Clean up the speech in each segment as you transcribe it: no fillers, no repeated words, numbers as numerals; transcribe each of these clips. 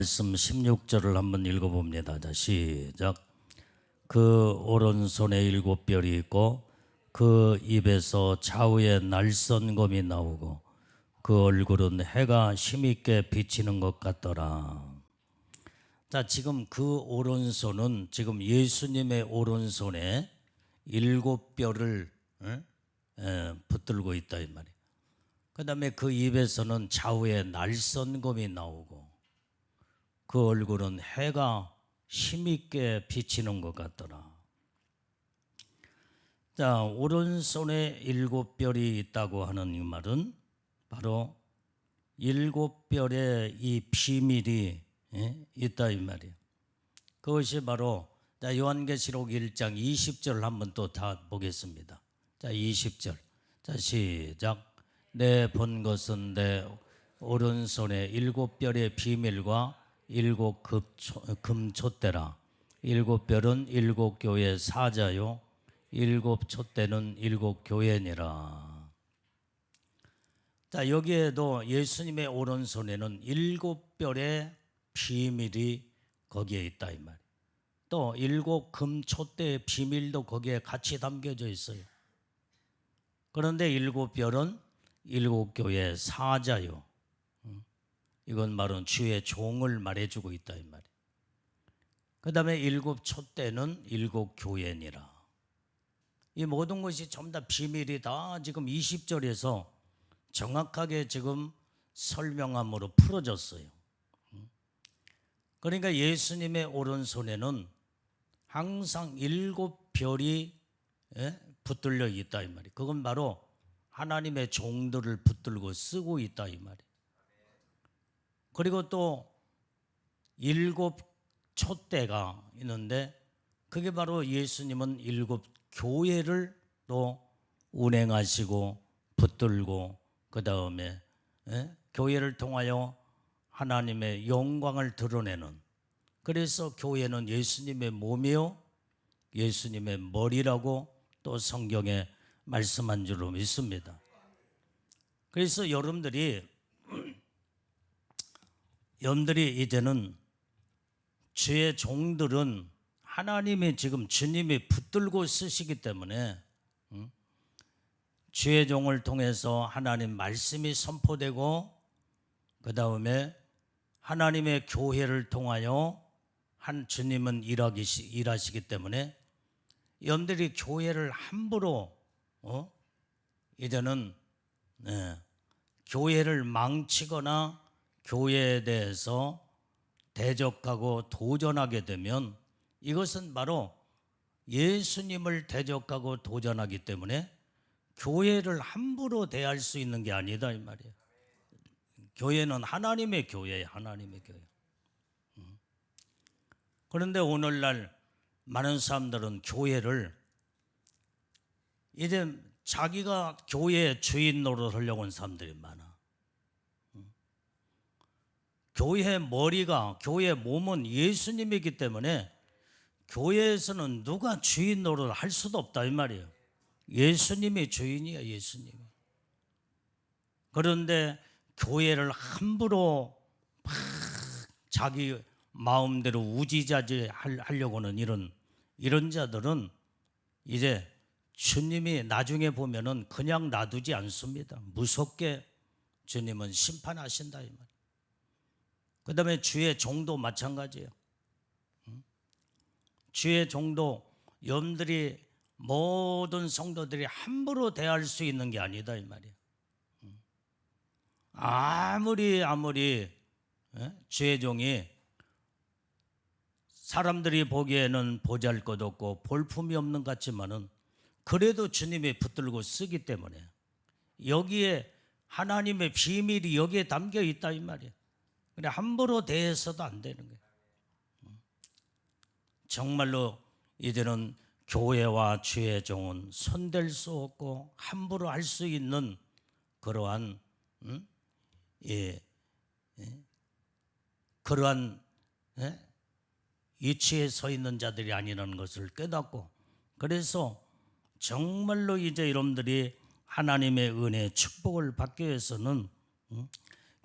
말씀 16절을 한번 읽어봅니다. 자, 시작. 그 오른손에 7별이 있고 그 입에서 좌우에 날선검이 나오고 그 얼굴은 해가 힘있게 비치는 것 같더라. 자, 지금 그 오른손은 지금 예수님의 오른손에 7별을 붙들고 있다 이 말이에요. 그 다음에 그 입에서는 좌우에 날선검이 나오고 그 얼굴은 해가 힘있게 비치는 것 같더라. 자, 오른손에 7별이 있다고 하는 이 말은 바로 7별의 이 비밀이 있다 이 말이에요. 그것이 바로 자, 요한계시록 1장 20절 한번 또 다 보겠습니다. 자, 20절. 자, 시작. 내 본 것은 내 오른손에 7별의 비밀과 7 금촛대라. 7별은 7 교회 사자요 7 촛대는 7 교회니라. 자, 여기에도 예수님의 오른손에는 7별의 비밀이 거기에 있다 이 말. 또 7 금촛대의 비밀도 거기에 같이 담겨져 있어요. 그런데 7별은 7 교회 사자요. 이건 말은 주의 종을 말해주고 있다 이 말이에요. 그 다음에 7 촛대는 7 교회니라. 이 모든 것이 전부 다 비밀이 다 지금 20절에서 정확하게 지금 설명함으로 풀어졌어요. 그러니까 예수님의 오른손에는 항상 7별이 붙들려 있다 이 말이에요. 그건 바로 하나님의 종들을 붙들고 쓰고 있다 이 말이에요. 그리고 또 7 촛대가 있는데 그게 바로 예수님은 7 교회를 또 운행하시고 붙들고 그 다음에 교회를 통하여 하나님의 영광을 드러내는, 그래서 교회는 예수님의 몸이요 예수님의 머리라고 또 성경에 말씀한 줄로 믿습니다. 그래서 여러분들이 이제는 주의 종들은 하나님이 지금 주님이 붙들고 쓰시기 때문에 주의 종을 통해서 하나님 말씀이 선포되고 그 다음에 하나님의 교회를 통하여 한 주님은 일하시기 때문에 여러분들이 교회를 함부로 이제는 교회를 망치거나 교회에 대해서 대적하고 도전하게 되면 이것은 바로 예수님을 대적하고 도전하기 때문에 교회를 함부로 대할 수 있는 게 아니다 이 말이에요. 교회는 하나님의 교회예요. 하나님의 교회. 그런데 오늘날 많은 사람들은 교회를 이제 자기가 교회의 주인 노릇하려고 하는 사람들이 많아. 교회의 머리가, 교회의 몸은 예수님이기 때문에 교회에서는 누가 주인 노릇을 할 수도 없다 이 말이에요. 예수님이 주인이야, 예수님이. 그런데 교회를 함부로 막 자기 마음대로 우지자지 하려고 하는 이런 자들은 이제 주님이 나중에 보면은 그냥 놔두지 않습니다. 무섭게 주님은 심판하신다 이 말. 그 다음에 주의 종도 마찬가지예요. 주의 종도 여러분들이 모든 성도들이 함부로 대할 수 있는 게 아니다 이 말이에요. 아무리 주의 종이 사람들이 보기에는 보잘것없고 볼품이 없는 것 같지만은 그래도 주님이 붙들고 쓰기 때문에 여기에 하나님의 비밀이 여기에 담겨 있다 이 말이에요. 그래 함부로 대해서도 안 되는 거예요. 정말로 이제는 교회와 주의 종은 손댈 수 없고 함부로 할 수 있는 그러한 그러한 위치에 서 있는 자들이 아니라는 것을 깨닫고, 그래서 정말로 이제 여러분들이 하나님의 은혜 축복을 받기 위해서는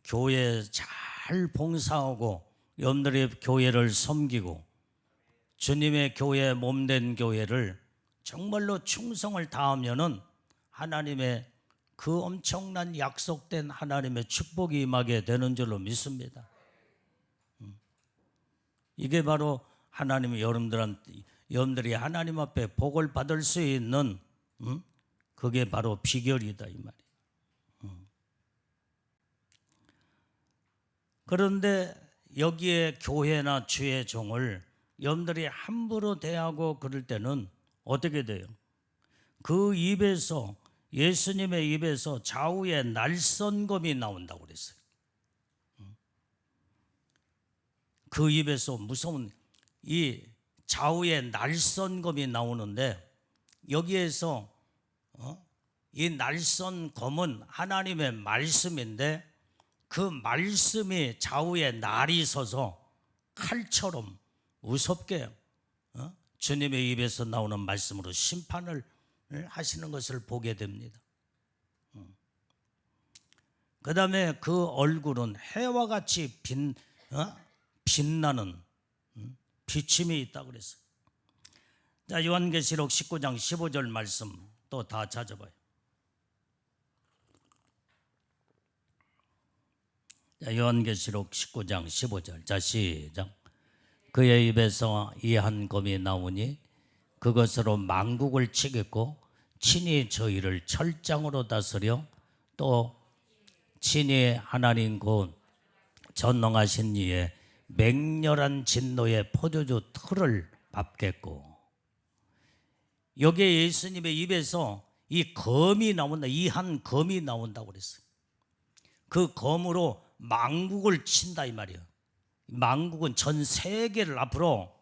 교회에 잘 봉사하고 여러분들이 교회를 섬기고 주님의 교회 몸된 교회를 정말로 충성을 다하면은 하나님의 그 엄청난 약속된 하나님의 축복이 임하게 되는 줄로 믿습니다. 이게 바로 하나님이 여러분들이 하나님 앞에 복을 받을 수 있는 그게 바로 비결이다 이 말이에요. 그런데 여기에 교회나 주의 종을 여러분들이 함부로 대하고 그럴 때는 어떻게 돼요? 그 입에서 예수님의 입에서 좌우에 날선검이 나온다고 그랬어요. 그 입에서 무서운 이 좌우에 날선검이 나오는데 여기에서 이 날선검은 하나님의 말씀인데 그 말씀이 좌우에 날이 서서 칼처럼 무섭게 주님의 입에서 나오는 말씀으로 심판을 하시는 것을 보게 됩니다. 그 다음에 그 얼굴은 해와 같이 빛나는 비침이 있다고 그랬어요. 자, 요한계시록 19장 15절 말씀 또 다 찾아봐요. 자, 요한계시록 19장 15절. 자, 시작. 그의 입에서 이 한 검이 나오니 그것으로 만국을 치겠고 친히 저희를 철장으로 다스려 또 친히 하나님 곧 전능하신 이의 맹렬한 진노의 포도주 틀을 밟겠고. 여기에 예수님의 입에서 이 검이 나온다, 이 한 검이 나온다고 그랬어요. 그 검으로 만국을 친다 이 말이에요. 만국은 전 세계를 앞으로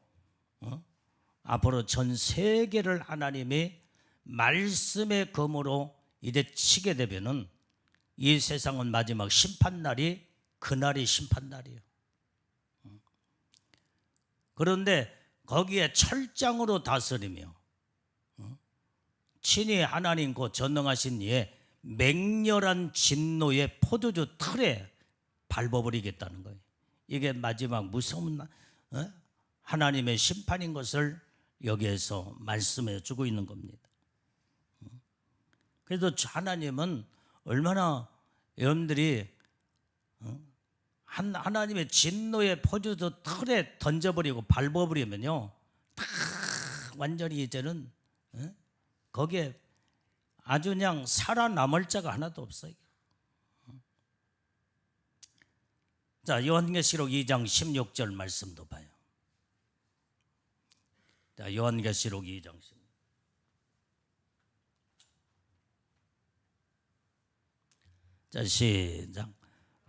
전 세계를 하나님이 말씀의 검으로 이제 치게 되면은 이 세상은 마지막 심판날이 그날이 심판날이에요. 그런데 거기에 철장으로 다스리며 친히 하나님 곧 전능하신 이의 맹렬한 진노의 포도주 틀에 밟아버리겠다는 거예요. 이게 마지막 무서운 하나님의 심판인 것을 여기에서 말씀해 주고 있는 겁니다. 그래서 하나님은 얼마나 여러분들이 하나님의 진노의 포도주 틀에 던져버리고 밟아버리면요 다 완전히 이제는 거기에 아주 그냥 살아남을 자가 하나도 없어요. 자, 요한계시록 2장 16절 말씀도 봐요. 자, 요한계시록 2장 16절. 자, 시작.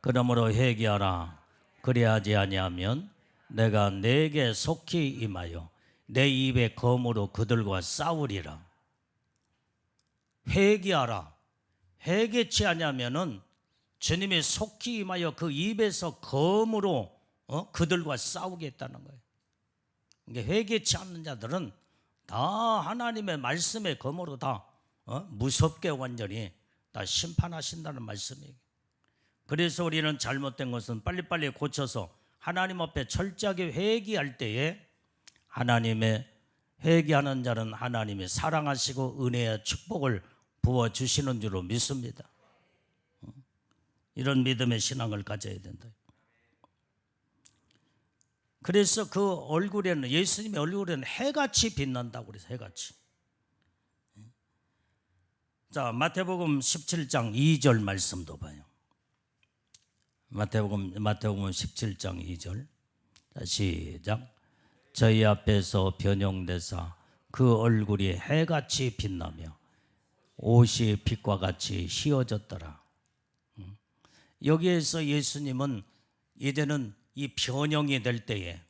그러므로 회개하라. 그리하지 아니하면 내가 내게 속히 임하여 내 입의 검으로 그들과 싸우리라. 회개하라. 회개치 아니하면은 주님이 속히 임하여 그 입에서 검으로 그들과 싸우겠다는 거예요. 그러니까 회개치 않는 자들은 다 하나님의 말씀의 검으로 다 무섭게 완전히 다 심판하신다는 말씀이에요. 그래서 우리는 잘못된 것은 빨리빨리 고쳐서 하나님 앞에 철저하게 회개할 때에 하나님의 회개하는 자는 하나님이 사랑하시고 은혜의 축복을 부어주시는 줄로 믿습니다. 이런 믿음의 신앙을 가져야 된다. 그래서 그 얼굴에는 예수님의 얼굴에는 해같이 빛난다고 그래서 해같이. 자, 마태복음 17장 2절 말씀도 봐요. 마태복음 17장 2절. 자, 시작. 저희 앞에서 변형되사 그 얼굴이 해같이 빛나며 옷이 빛과 같이 휘어졌더라. 여기에서 예수님은 이제는 이 변형이 될 때에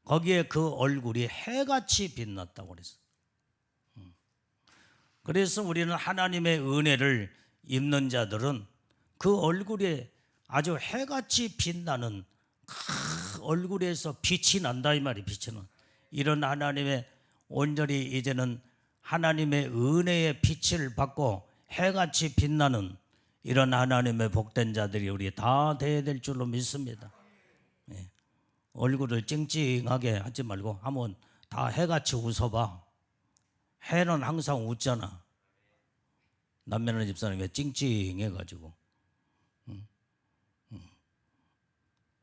거기에 그 얼굴이 해같이 빛났다고 그랬어요. 그래서 우리는 하나님의 은혜를 입는 자들은 그 얼굴에 아주 해같이 빛나는 그 얼굴에서 빛이 난다 이 말이 빛이 나. 이런 하나님의 온전히 이제는 하나님의 은혜의 빛을 받고 해같이 빛나는 이런 하나님의 복된 자들이 우리 다 돼야 될 줄로 믿습니다. 얼굴을 찡찡하게 하지 말고 한번 다 해같이 웃어봐. 해는 항상 웃잖아. 남매는 집사님이 찡찡해가지고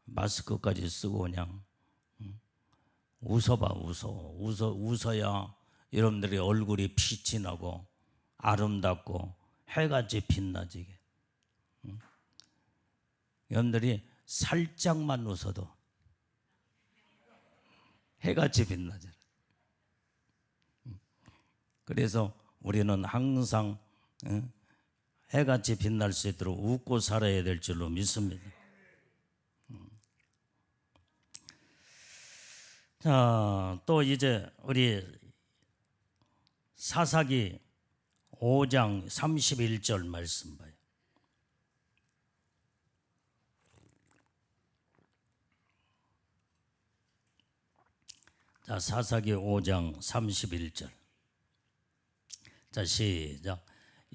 마스크까지 쓰고 그냥 웃어봐. 웃어야 여러분들의 얼굴이 빛이 나고 아름답고 해같이 빛나지. 여러분들이 살짝만 웃어도 해같이 빛나잖아. 그래서 우리는 항상 해같이 빛날 수 있도록 웃고 살아야 될 줄로 믿습니다. 자, 또 이제 우리 사사기 5장 31절 말씀 봐요. 자, 사사기 5장 31절. 자, 시작.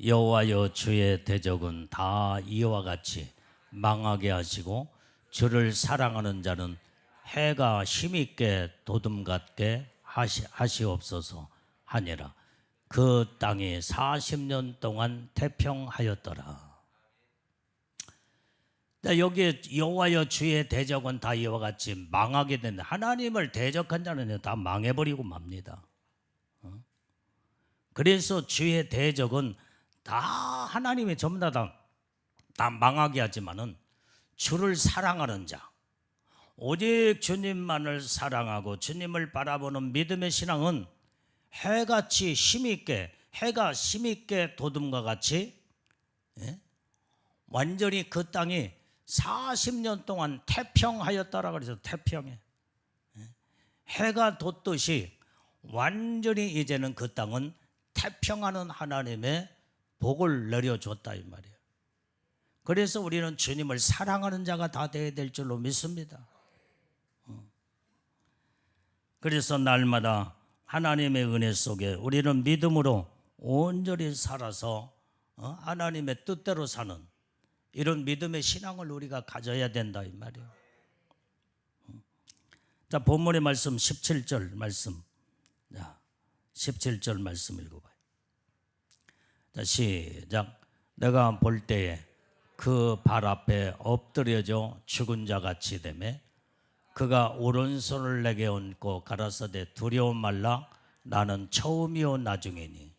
여호와여, 주의 대적은 다 이와 같이 망하게 하시고 주를 사랑하는 자는 해가 힘있게 도둠같게 하시옵소서 하니라. 그 땅이 40년 동안 태평하였더라. 여기에 여호와여, 주의 대적은 다 이와 같이 망하게 된다. 하나님을 대적한 자는 다 망해버리고 맙니다. 그래서 주의 대적은 다 하나님이 전부 다 망하게 하지만은 주를 사랑하는 자, 오직 주님만을 사랑하고 주님을 바라보는 믿음의 신앙은 해같이 힘있게, 해가 힘있게 도둠과 같이 완전히 그 땅이 40년 동안 태평하였다라 그래서 태평해. 해가 돋듯이 완전히 이제는 그 땅은 태평하는 하나님의 복을 내려줬다 이 말이에요. 그래서 우리는 주님을 사랑하는 자가 다 되어야 될 줄로 믿습니다. 그래서 날마다 하나님의 은혜 속에 우리는 믿음으로 온전히 살아서 하나님의 뜻대로 사는 이런 믿음의 신앙을 우리가 가져야 된다 이 말이에요. 자, 본문의 말씀 17절 말씀. 자, 17절 말씀 읽어봐요. 자, 시작. 내가 볼 때에 그 발 앞에 엎드려져 죽은 자 같이 되매 그가 오른손을 내게 얹고 가라사대 두려움 말라 나는 처음이요 나중이니.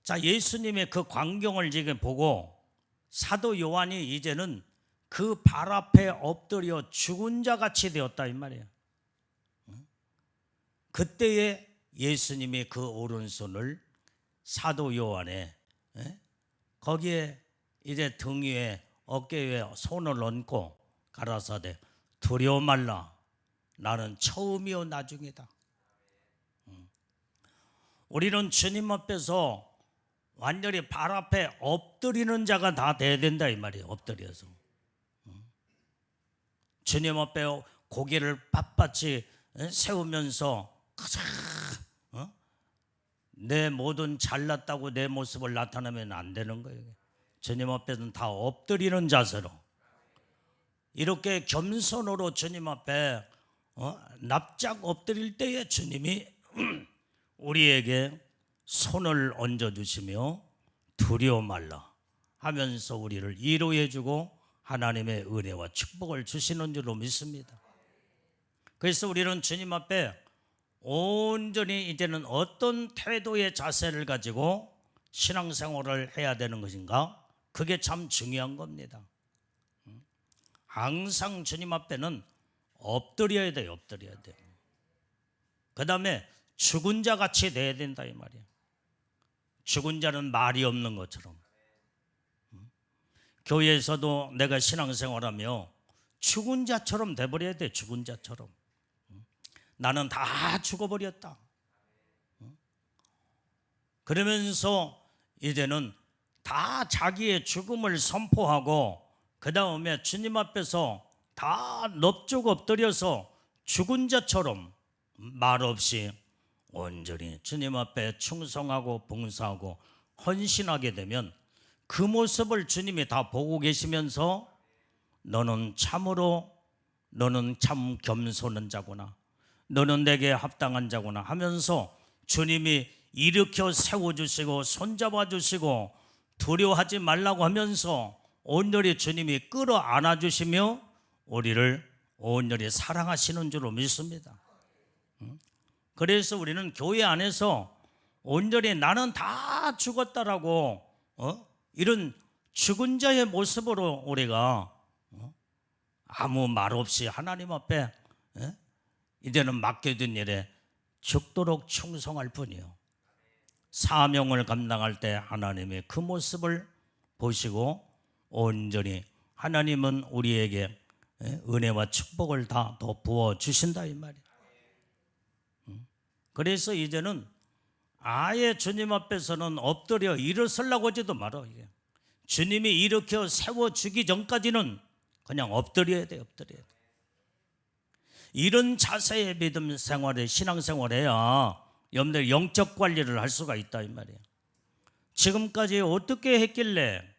자, 예수님의 그 광경을 지금 보고 사도 요한이 이제는 그 발 앞에 엎드려 죽은 자 같이 되었다 이 말이에요. 그때에 예수님이 그 오른손을 사도 요한의 거기에 이제 등 위에 어깨 위에 손을 얹고 가라사대 두려움 말라 나는 처음이요 나중이다. 우리는 주님 앞에서 완전히 발 앞에 엎드리는 자가 다 돼야 된다 이 말이에요. 엎드려서 주님 앞에 고개를 빳빳이 세우면서 내 모든 잘났다고 내 모습을 나타내면 안 되는 거예요. 주님 앞에서는 다 엎드리는 자세로 이렇게 겸손으로 주님 앞에 납작 엎드릴 때에 주님이 우리에게 손을 얹어주시며 두려움 말라 하면서 우리를 위로해 주고 하나님의 은혜와 축복을 주시는 줄로 믿습니다. 그래서 우리는 주님 앞에 온전히 이제는 어떤 태도의 자세를 가지고 신앙생활을 해야 되는 것인가? 그게 참 중요한 겁니다. 항상 주님 앞에는 엎드려야 돼요. 엎드려야 돼요. 그 다음에 죽은 자 같이 돼야 된다 이 말이에요. 죽은 자는 말이 없는 것처럼. 교회에서도 내가 신앙생활하며 죽은 자처럼 돼버려야 돼. 죽은 자처럼. 나는 다 죽어버렸다. 그러면서 이제는 다 자기의 죽음을 선포하고 그 다음에 주님 앞에서 다 넙죽 엎드려서 죽은 자처럼 말 없이 온전히 주님 앞에 충성하고 봉사하고 헌신하게 되면 그 모습을 주님이 다 보고 계시면서 너는 참 겸손한 자구나, 너는 내게 합당한 자구나 하면서 주님이 일으켜 세워주시고 손잡아 주시고 두려워하지 말라고 하면서 온전히 주님이 끌어안아 주시며 우리를 온전히 사랑하시는 줄로 믿습니다. 그래서 우리는 교회 안에서 온전히 나는 다 죽었다라고 이런 죽은 자의 모습으로 우리가 아무 말 없이 하나님 앞에 이제는 맡겨진 일에 죽도록 충성할 뿐이요, 사명을 감당할 때 하나님의 그 모습을 보시고 온전히 하나님은 우리에게 은혜와 축복을 다 더 부어주신다 이 말이에요. 그래서 이제는 아예 주님 앞에서는 엎드려 일어서려고 하지도 말아. 주님이 일으켜 세워주기 전까지는 그냥 엎드려야 돼, 엎드려야 돼. 이런 자세의 믿음 생활에, 신앙생활을 해야 여러분들 영적 관리를 할 수가 있다 이 말이에요. 지금까지 어떻게 했길래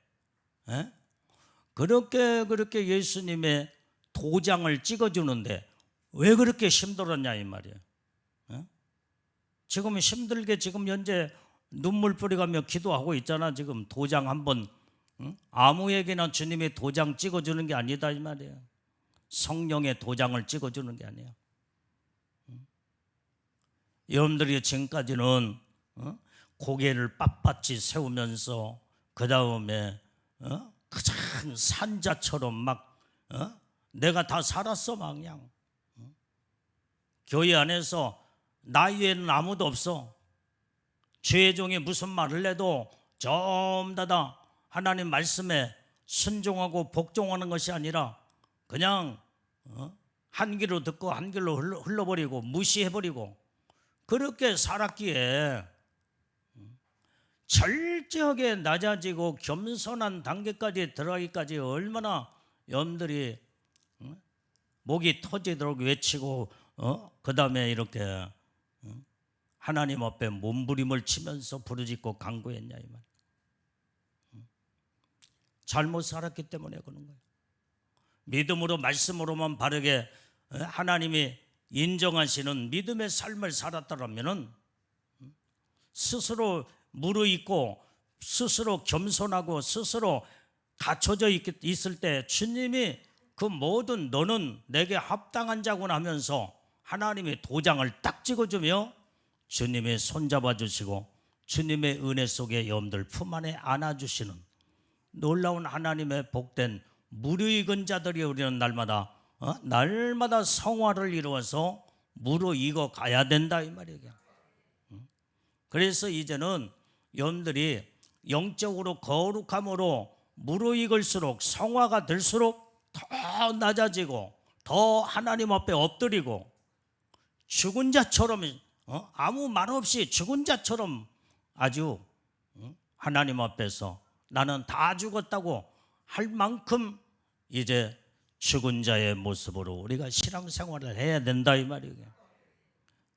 그렇게 예수님의 도장을 찍어주는데 왜 그렇게 힘들었냐 이 말이에요. 지금 힘들게 지금 현재 눈물 뿌리가며 기도하고 있잖아. 지금 도장 한번 아무에게나 주님의 도장 찍어주는 게 아니다 이 말이에요. 성령의 도장을 찍어주는 게 아니에요. 여러분들이 지금까지는 고개를 빳빳이 세우면서 그 다음에 그냥 산자처럼 막 내가 다 살았어 막 그냥 교회 안에서 나 외에는 아무도 없어. 주의 종이 무슨 말을 해도 전부 다 하나님 말씀에 순종하고 복종하는 것이 아니라 그냥 한 귀로 듣고 한 귀로 흘러버리고 무시해버리고 그렇게 살았기에 철저하게 낮아지고 겸손한 단계까지 들어가기까지 얼마나 여러분들이 목이 터지도록 외치고 그 다음에 이렇게 하나님 앞에 몸부림을 치면서 부르짖고 간구했냐 이 말. 잘못 살았기 때문에 그런 거예요. 믿음으로 말씀으로만 바르게 하나님이 인정하시는 믿음의 삶을 살았다면은 스스로 무르익고 스스로 겸손하고 스스로 갖춰져 있을 때 주님이 그 모든 너는 내게 합당한 자구나 하면서 하나님의 도장을 딱 찍어주며 주님의 손잡아 주시고 주님의 은혜 속에 여러분들 품 안에 안아주시는 놀라운 하나님의 복된 무르익은 자들이 우리는 날마다 성화를 이루어서 무르익어 가야 된다 이 말이에요. 그래서 이제는 여러분들이 영적으로 거룩함으로 무르익을수록 성화가 될수록 더 낮아지고 더 하나님 앞에 엎드리고 죽은 자처럼 아무 말 없이 죽은 자처럼 아주 하나님 앞에서 나는 다 죽었다고 할 만큼 이제 죽은 자의 모습으로 우리가 신앙생활을 해야 된다 이 말이에요.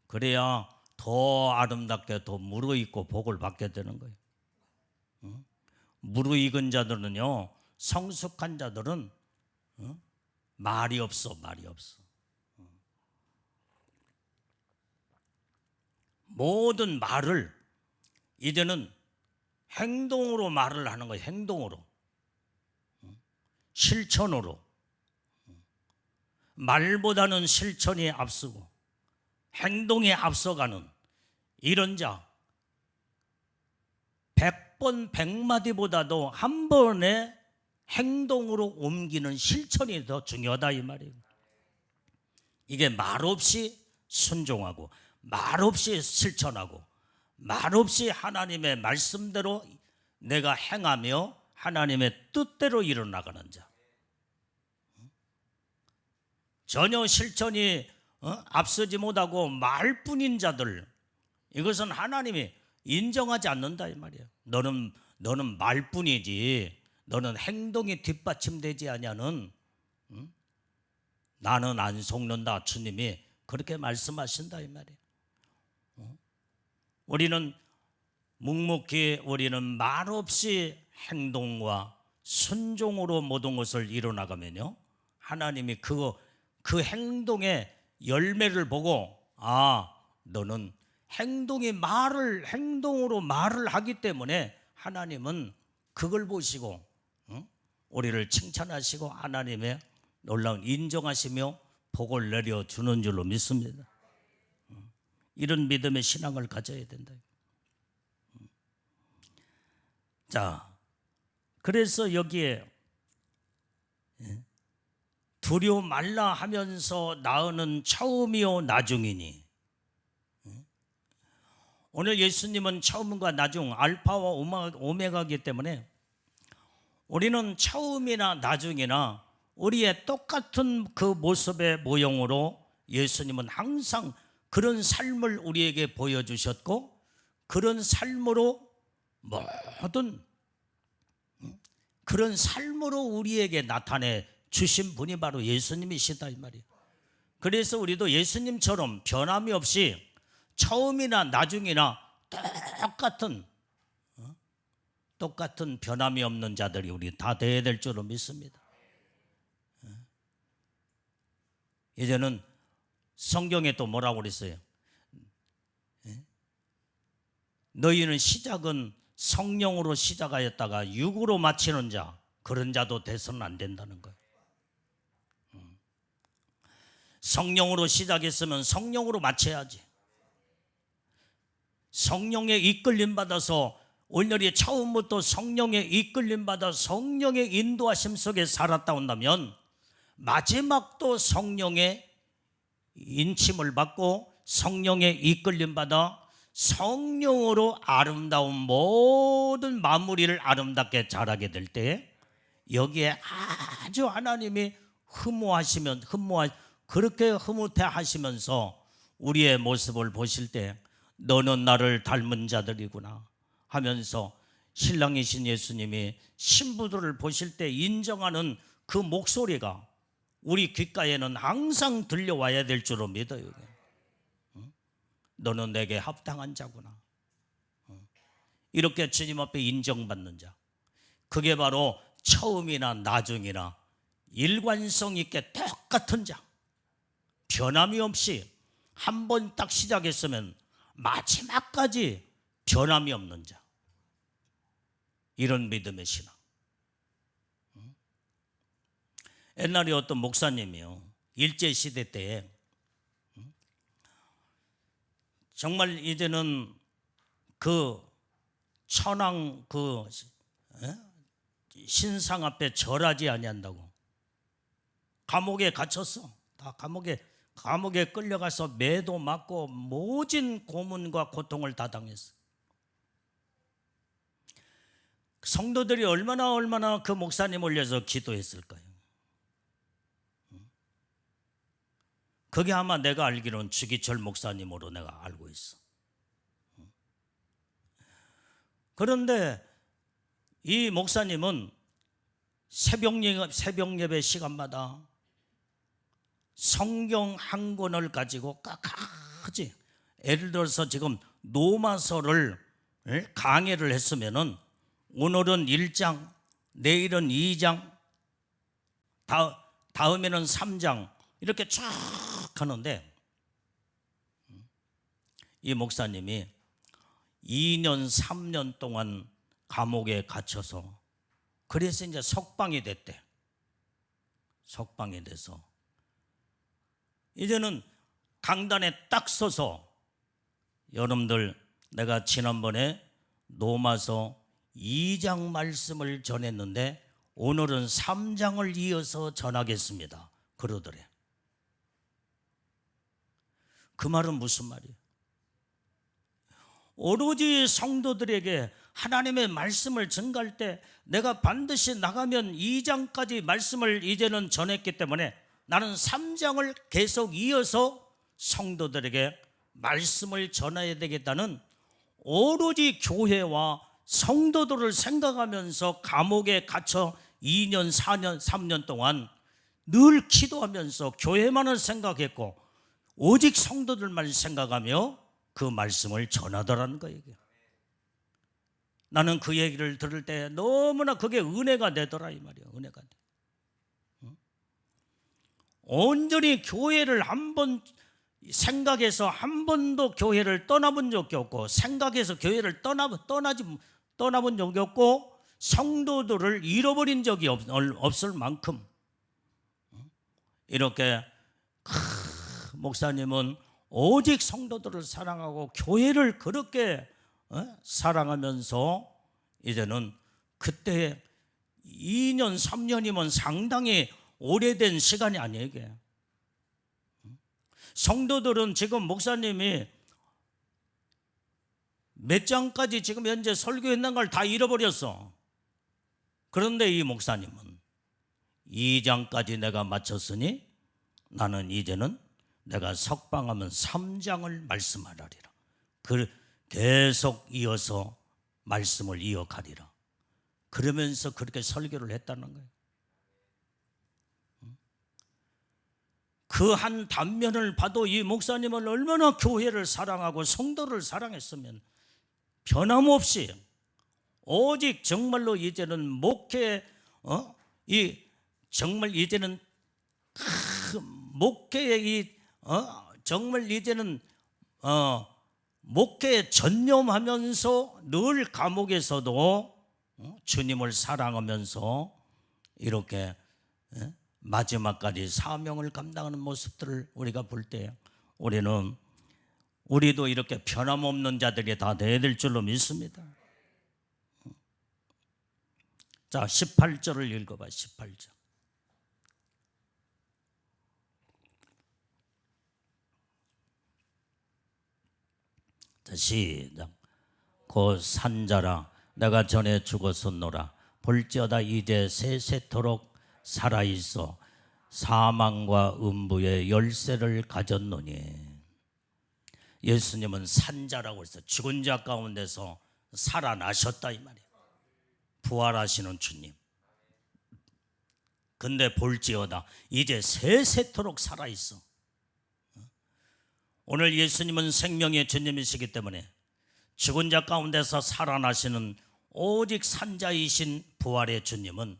그래야 더 아름답게 더 무르익고 복을 받게 되는 거예요. 무르익은 자들은요, 성숙한 자들은 말이 없어. 모든 말을 이제는 행동으로 말을 하는 거예요. 행동으로, 실천으로. 말보다는 실천이 앞서고 행동에 앞서가는 이런 자, 100번 100마디보다도 한 번의 행동으로 옮기는 실천이 더 중요하다 이 말이에요. 이게 말 없이 순종하고 말 없이 실천하고 말 없이 하나님의 말씀대로 내가 행하며 하나님의 뜻대로 일어나가는 자, 전혀 실천이 앞서지 못하고 말뿐인 자들, 이것은 하나님이 인정하지 않는다 이 말이에요. 너는 말뿐이지 너는 행동이 뒷받침되지 않냐는 나는 안 속는다. 주님이 그렇게 말씀하신다 이 말이에요. 우리는 묵묵히 우리는 말 없이 행동과 순종으로 모든 것을 이뤄나가면요, 하나님이 그 행동의 열매를 보고, 아, 너는 행동으로 말을 하기 때문에 하나님은 그걸 보시고 우리를 칭찬하시고 하나님의 놀라운 인정하시며 복을 내려주는 줄로 믿습니다. 이런 믿음의 신앙을 가져야 된다. 자, 그래서 여기에 두려워 말라 하면서 나으는 처음이요 나중이니, 오늘 예수님은 처음과 나중, 알파와 오메가이기 때문에 우리는 처음이나 나중이나 우리의 똑같은 그 모습의 모형으로 예수님은 항상 그런 삶을 우리에게 보여주셨고, 그런 삶으로 그런 삶으로 우리에게 나타내 주신 분이 바로 예수님이시다 이 말이에요. 그래서 우리도 예수님처럼 변함이 없이 처음이나 나중이나 똑같은 변함이 없는 자들이 우리 다 되어야 될 줄로 믿습니다. 이제는 성경에 또 뭐라고 그랬어요? 너희는 시작은 성령으로 시작하였다가 육으로 마치는 자, 그런 자도 돼서는 안 된다는 거예요. 성령으로 시작했으면 성령으로 마쳐야지. 성령의 이끌림 받아서 온전히 처음부터 성령의 이끌림 받아 성령의 인도하심 속에 살았다 온다면 마지막도 성령의 인침을 받고 성령의 이끌림 받아 성령으로 아름다운 모든 마무리를 아름답게 잘하게 될 때, 여기에 아주 하나님이 그렇게 흐뭇해 하시면서 우리의 모습을 보실 때 너는 나를 닮은 자들이구나 하면서 신랑이신 예수님이 신부들을 보실 때 인정하는 그 목소리가 우리 귓가에는 항상 들려와야 될 줄로 믿어요. 너는 내게 합당한 자구나. 이렇게 주님 앞에 인정받는 자, 그게 바로 처음이나 나중이나 일관성 있게 똑같은 자, 변함이 없이 한 번 딱 시작했으면 마지막까지 변함이 없는 자, 이런 믿음의 신앙. 옛날에 어떤 목사님이요, 일제시대 때에 정말 이제는 그 천황 신상 앞에 절하지 아니한다고 감옥에 갇혔어. 다 감옥에 끌려가서 매도 맞고 모진 고문과 고통을 다 당했어. 성도들이 얼마나 그 목사님 올려서 기도했을까요? 그게 아마 내가 알기로는 주기철 목사님으로 내가 알고 있어. 그런데 이 목사님은 새벽 예배 시간마다 성경 한 권을 가지고 깍깍하지, 예를 들어서 지금 로마서를 강해를 했으면은 오늘은 1장, 내일은 2장, 다음에는 3장 이렇게 쫙 하는데, 이 목사님이 2년 3년 동안 감옥에 갇혀서, 그래서 이제 석방이 됐대. 석방이 돼서 이제는 강단에 딱 서서, 여러분들 내가 지난번에 로마서 2장 말씀을 전했는데 오늘은 3장을 이어서 전하겠습니다 그러더래. 그 말은 무슨 말이에요? 오로지 성도들에게 하나님의 말씀을 전갈 때 내가 반드시 나가면 2장까지 말씀을 이제는 전했기 때문에 나는 3장을 계속 이어서 성도들에게 말씀을 전해야 되겠다는, 오로지 교회와 성도들을 생각하면서 감옥에 갇혀 2년, 4년, 3년 동안 늘 기도하면서 교회만을 생각했고 오직 성도들만 생각하며 그 말씀을 전하더라는 거예요. 나는 그 얘기를 들을 때 너무나 그게 은혜가 되더라 이 말이야. 은혜가 돼. 온전히 교회를 한 번 생각해서 한 번도 교회를 떠나본 적이 없고, 생각해서 교회를 떠나본 적이 없고, 성도들을 잃어버린 적이 없을 만큼 이렇게 목사님은 오직 성도들을 사랑하고 교회를 그렇게 사랑하면서 이제는 그때 2년 3년이면 상당히 오래된 시간이 아니에요 이게. 성도들은 지금 목사님이 몇 장까지 지금 현재 설교했는 걸 다 잃어버렸어. 그런데 이 목사님은 2장까지 내가 마쳤으니 나는 이제는 내가 석방하면 3장을 말씀하리라. 계속 이어서 말씀을 이어가리라. 그러면서 그렇게 설교를 했다는 거예요. 그 한 단면을 봐도 이 목사님은 얼마나 교회를 사랑하고 성도를 사랑했으면 변함없이 오직 정말로 이제는 정말 이제는 목회에 정말 이제는 목회에 전념하면서 늘 감옥에서도 주님을 사랑하면서 이렇게 마지막까지 사명을 감당하는 모습들을 우리가 볼 때 우리도 이렇게 변함없는 자들이 다 돼야 될 줄로 믿습니다. 자, 18절을 읽어봐. 18절. 자, 시작. 곧 산자라 내가 전에 죽었었노라. 볼지어다 이제 세세토록 살아있어 사망과 음부의 열쇠를 가졌노니. 예수님은 산자라고 해서 죽은 자 가운데서 살아나셨다 이 말이에요. 부활하시는 주님. 근데 볼지어다 이제 세세토록 살아있어. 오늘 예수님은 생명의 주님이시기 때문에 죽은 자 가운데서 살아나시는 오직 산자이신 부활의 주님은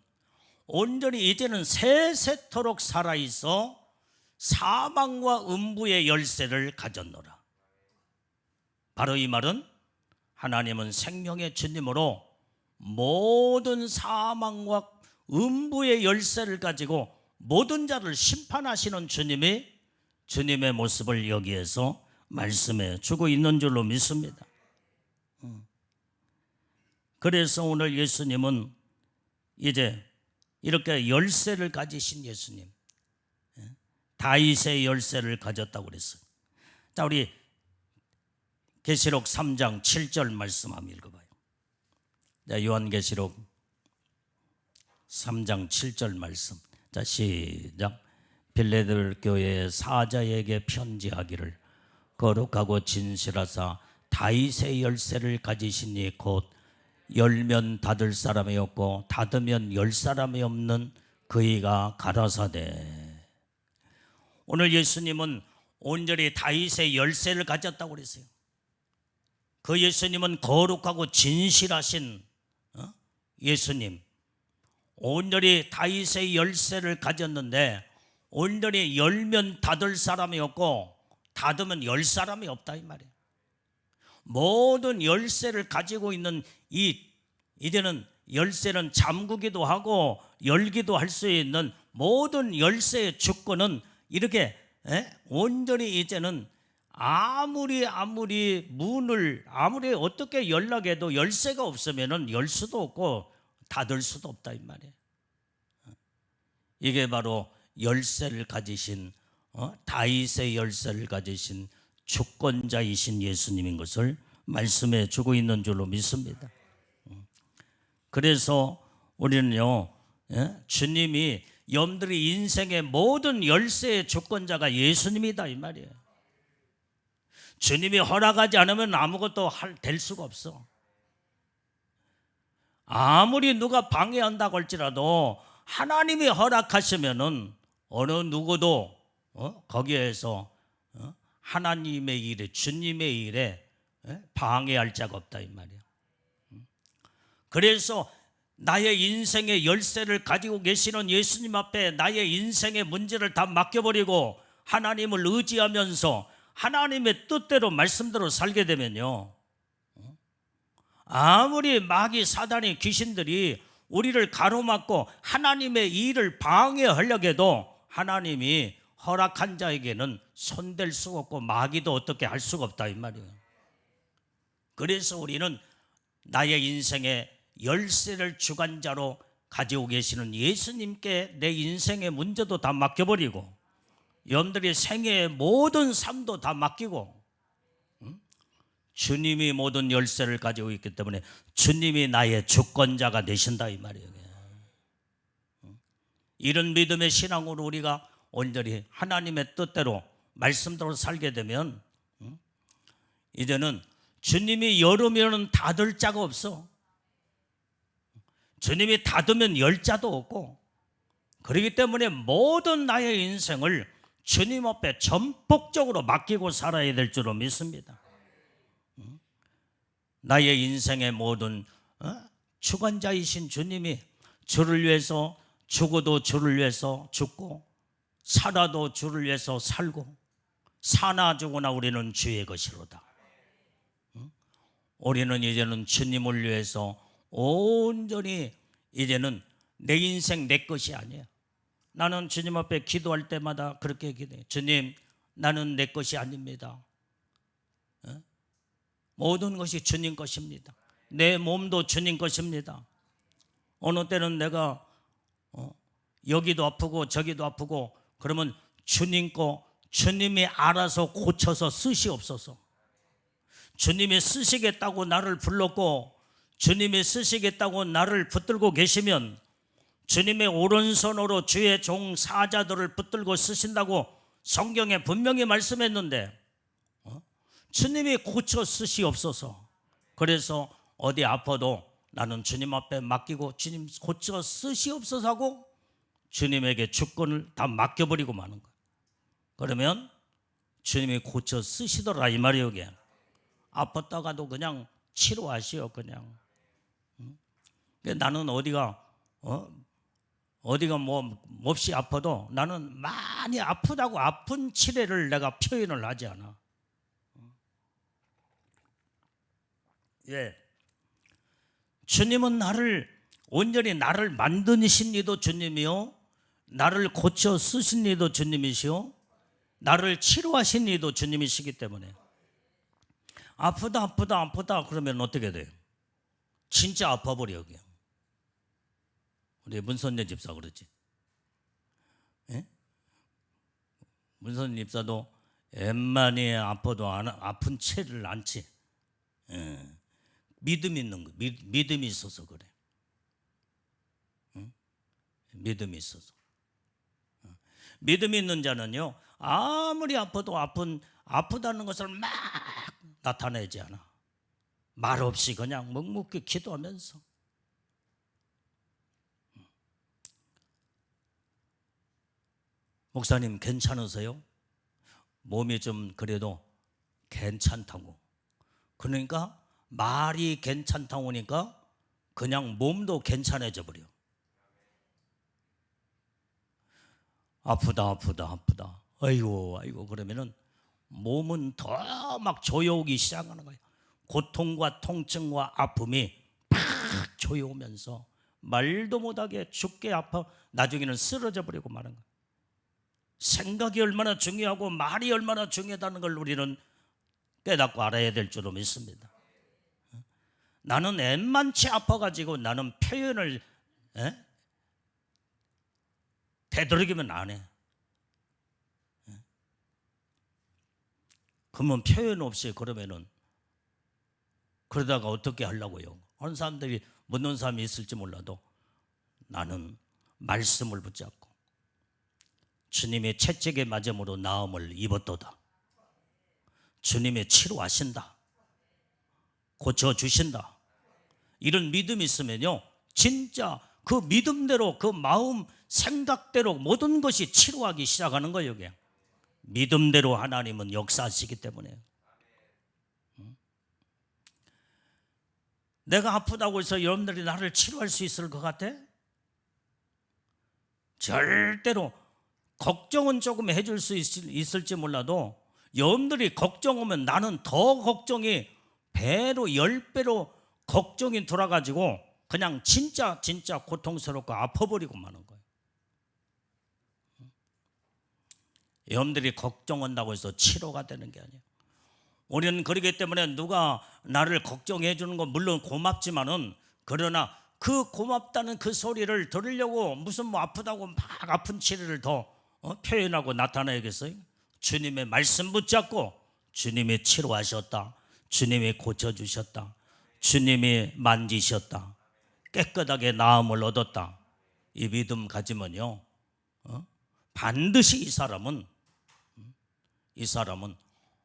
온전히 이제는 세세토록 살아있어 사망과 음부의 열쇠를 가졌노라. 바로 이 말은 하나님은 생명의 주님으로 모든 사망과 음부의 열쇠를 가지고 모든 자를 심판하시는 주님의 모습을 여기에서 말씀해 주고 있는 줄로 믿습니다. 그래서 오늘 예수님은 이제 이렇게 열쇠를 가지신 예수님, 다윗의 열쇠를 가졌다고 그랬어요. 자, 우리 계시록 3장 7절 말씀 한번 읽어봐요. 자, 요한계시록 3장 7절 말씀. 자, 시작. 빌레들 교회의 사자에게 편지하기를 거룩하고 진실하사 다윗의 열쇠를 가지시니 곧 열면 닫을 사람이 없고 닫으면 열 사람이 없는 그이가 가라사대. 오늘 예수님은 온전히 다윗의 열쇠를 가졌다고 그랬어요. 그 예수님은 거룩하고 진실하신 예수님, 온전히 다윗의 열쇠를 가졌는데 온전히 열면 닫을 사람이 없고 닫으면 열 사람이 없다 이 말이에요. 모든 열쇠를 가지고 있는 이제는 열쇠는 잠그기도 하고 열기도 할 수 있는 모든 열쇠의 주권은 이렇게 온전히 이제는 아무리 문을 아무리 어떻게 연락해도 열쇠가 없으면은 열 수도 없고 닫을 수도 없다 이 말이에요. 이게 바로 열쇠를 가지신 다윗의 열쇠를 가지신 주권자이신 예수님인 것을 말씀해 주고 있는 줄로 믿습니다. 그래서 우리는요, 주님이 여러분들이 인생의 모든 열쇠의 주권자가 예수님이다 이 말이에요. 주님이 허락하지 않으면 아무것도 될 수가 없어. 아무리 누가 방해한다고 할지라도 하나님이 허락하시면은 어느 누구도 거기에서 하나님의 일에, 주님의 일에 방해할 자가 없다 이 말이에요. 그래서 나의 인생의 열쇠를 가지고 계시는 예수님 앞에 나의 인생의 문제를 다 맡겨버리고 하나님을 의지하면서 하나님의 뜻대로 말씀대로 살게 되면요, 아무리 마귀 사단이 귀신들이 우리를 가로막고 하나님의 일을 방해하려고 해도 하나님이 허락한 자에게는 손댈 수가 없고 마귀도 어떻게 할 수가 없다 이 말이에요. 그래서 우리는 나의 인생의 열쇠를 주관자로 가지고 계시는 예수님께 내 인생의 문제도 다 맡겨버리고 여러분들의 생애의 모든 삶도 다 맡기고, 주님이 모든 열쇠를 가지고 있기 때문에 주님이 나의 주권자가 되신다 이 말이에요. 이런 믿음의 신앙으로 우리가 온전히 하나님의 뜻대로 말씀대로 살게 되면 이제는 주님이 열으면 닫을 자가 없어. 주님이 닫으면 열 자도 없고, 그렇기 때문에 모든 나의 인생을 주님 앞에 전폭적으로 맡기고 살아야 될 줄로 믿습니다. 나의 인생의 모든 주관자이신 주님이 주를 위해서 죽어도 주를 위해서 죽고 살아도 주를 위해서 살고 사나 죽으나 우리는 주의 것이로다. 우리는 이제는 주님을 위해서 온전히 이제는 내 인생 내 것이 아니에요. 나는 주님 앞에 기도할 때마다 그렇게 기도해요. 주님, 나는 내 것이 아닙니다. 모든 것이 주님 것입니다. 내 몸도 주님 것입니다. 어느 때는 내가 여기도 아프고 저기도 아프고 그러면 주님 거 주님이 알아서 고쳐서 쓰시옵소서. 주님이 쓰시겠다고 나를 불렀고 주님이 쓰시겠다고 나를 붙들고 계시면 주님의 오른손으로 주의 종 사자들을 붙들고 쓰신다고 성경에 분명히 말씀했는데 주님이 고쳐 쓰시옵소서. 그래서 어디 아파도 나는 주님 앞에 맡기고 주님 고쳐 쓰시옵소서 하고 주님에게 주권을 다 맡겨버리고 마는 거예요. 그러면 주님이 고쳐 쓰시더라 이 말이에요. 이게 아팠다가도 그냥 치료하시오. 그냥 나는 어디가 뭐 몹시 아파도 나는 많이 아프다고 아픈 치레를 내가 표현을 하지 않아. 예, 주님은 온전히 나를 만드신 이도 주님이요, 나를 고쳐 쓰신 이도 주님이시요, 나를 치료하신 이도 주님이시기 때문에 아프다 그러면 어떻게 돼요? 진짜 아파버려. 우리 문선녀 집사 그러지. 예? 문선녀 집사도 웬만히 아파도 아픈 채를 않지. 예. 믿음이 있는 거, 믿음이 있어서 그래. 응? 믿음이 있어서. 믿음이 있는 자는요, 아무리 아파도 아프다는 것을 막 나타내지 않아. 말 없이 그냥 묵묵히 기도하면서. 목사님 괜찮으세요? 몸이 좀 그래도 괜찮다고. 그러니까 말이 괜찮다고 하니까 그냥 몸도 괜찮아져 버려. 아프다 아이고 그러면은 몸은 더 막 조여오기 시작하는 거예요. 고통과 통증과 아픔이 팍 조여오면서 말도 못하게 죽게 아파 나중에는 쓰러져 버리고 마는 거예요. 생각이 얼마나 중요하고 말이 얼마나 중요하다는 걸 우리는 깨닫고 알아야 될 줄로 믿습니다. 나는 웬만치 아파가지고 나는 표현을 되도록이면 안 해. 그러면 표현 없이 그러면은 그러다가 어떻게 하려고요? 어느 사람들이 묻는 사람이 있을지 몰라도 나는 말씀을 붙잡고 주님의 채찍에 맞음으로 나음을 입었도다. 주님의 치료하신다. 고쳐주신다. 이런 믿음이 있으면요, 진짜 그 믿음대로 그 마음 생각대로 모든 것이 치료하기 시작하는 거예요. 이게 믿음대로 하나님은 역사하시기 때문에. 내가 아프다고 해서 여러분들이 나를 치료할 수 있을 것 같아? 절대로. 걱정은 조금 해줄 수 있을지 몰라도 여러분들이 걱정하면 나는 더 걱정이 배로 10배로 걱정이 돌아가지고 그냥 진짜 고통스럽고 아파버리고 마는 거예요. 여러분들이 걱정한다고 해서 치료가 되는 게 아니에요. 우리는 그러기 때문에 누가 나를 걱정해 주는 건 물론 고맙지만은, 그러나 그 고맙다는 그 소리를 들으려고 무슨 뭐 아프다고 막 아픈 치료를 더 표현하고 나타내야겠어요? 주님의 말씀 붙잡고 주님이 치료하셨다, 주님이 고쳐주셨다, 주님이 만지셨다, 깨끗하게 나음을 얻었다, 이 믿음 가지면요, 반드시 이 사람은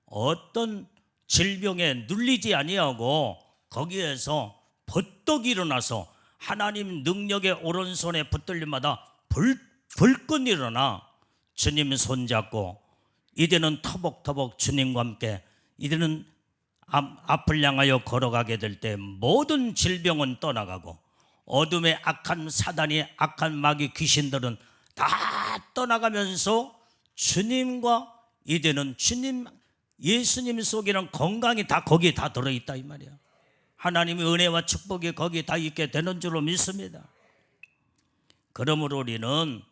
어떤 질병에 눌리지 아니하고 거기에서 벌떡 일어나서 하나님 능력의 오른손에 붙들림마다 불끈 일어나 주님 손잡고 이제는 터벅터벅 주님과 함께 이제는 앞을 향하여 걸어가게 될 때 모든 질병은 떠나가고 어둠의 악한 사단이, 악한 마귀 귀신들은 다 떠나가면서 주님과 이제는 예수님 속에는 건강이 다 거기에 다 들어있다 이 말이야. 하나님의 은혜와 축복이 거기에 다 있게 되는 줄로 믿습니다. 그러므로 우리는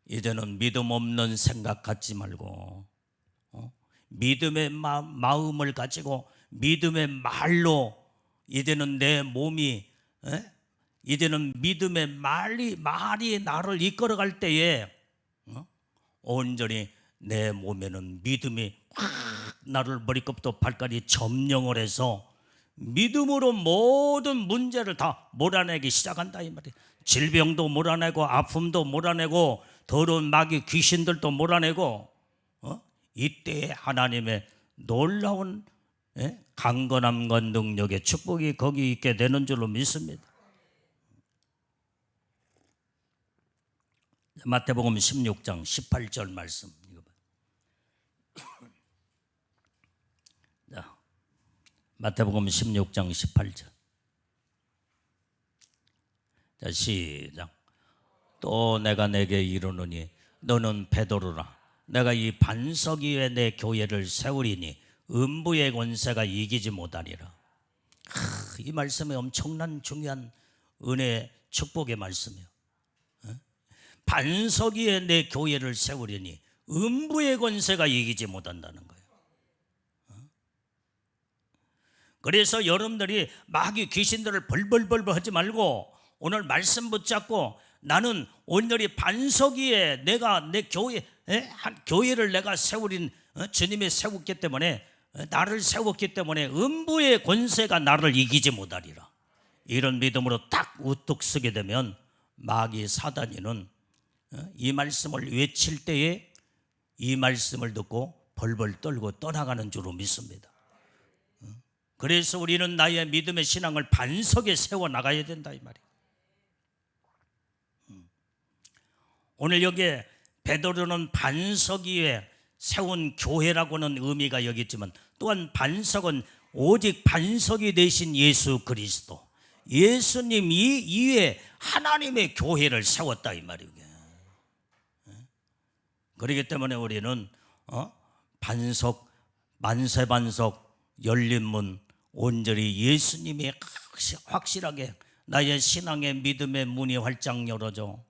이제는 믿음 없는 생각 갖지 말고 믿음의 마음을 가지고 믿음의 말로 이제는 내 몸이 이제는 믿음의 말이 나를 이끌어갈 때에 온전히 내 몸에는 믿음이 확 나를 머리끝부터 발까지 점령을 해서 믿음으로 모든 문제를 다 몰아내기 시작한다 이 말이에요. 질병도 몰아내고 아픔도 몰아내고 더러운 마귀 귀신들도 몰아내고 이때에 하나님의 놀라운 강건함과 능력의 축복이 거기 있게 되는 줄로 믿습니다. 마태복음 16장 18절 말씀 자, 마태복음 16장 18절. 자, 시작. 또 내가 내게 이르노니 너는 베드로라. 내가 이 반석 위에 내 교회를 세우리니 음부의 권세가 이기지 못하리라. 이 말씀이 엄청난 중요한 은혜 축복의 말씀이에요. 반석 위에 내 교회를 세우리니 음부의 권세가 이기지 못한다는 거예요. 그래서 여러분들이 마귀 귀신들을 벌벌벌 하지 말고 오늘 말씀 붙잡고 나는 온전히 반석 위에 내가 내 교회를 내가 세우린 주님이 세웠기 때문에 나를 세웠기 때문에 음부의 권세가 나를 이기지 못하리라. 이런 믿음으로 딱 우뚝 서게 되면 마귀 사단이는 이 말씀을 외칠 때에 이 말씀을 듣고 벌벌 떨고 떠나가는 줄로 믿습니다. 그래서 우리는 나의 믿음의 신앙을 반석에 세워 나가야 된다 이 말이에요. 오늘 여기에 베드로는 반석 위에 세운 교회라고는 의미가 여기 있지만 또한 반석은 오직 반석이 되신 예수 그리스도, 예수님 이 위에 하나님의 교회를 세웠다 이 말이에요. 그렇기 때문에 우리는 반석, 만세반석, 열린 문, 온전히 예수님이 확실하게 나의 신앙의 믿음의 문이 활짝 열어져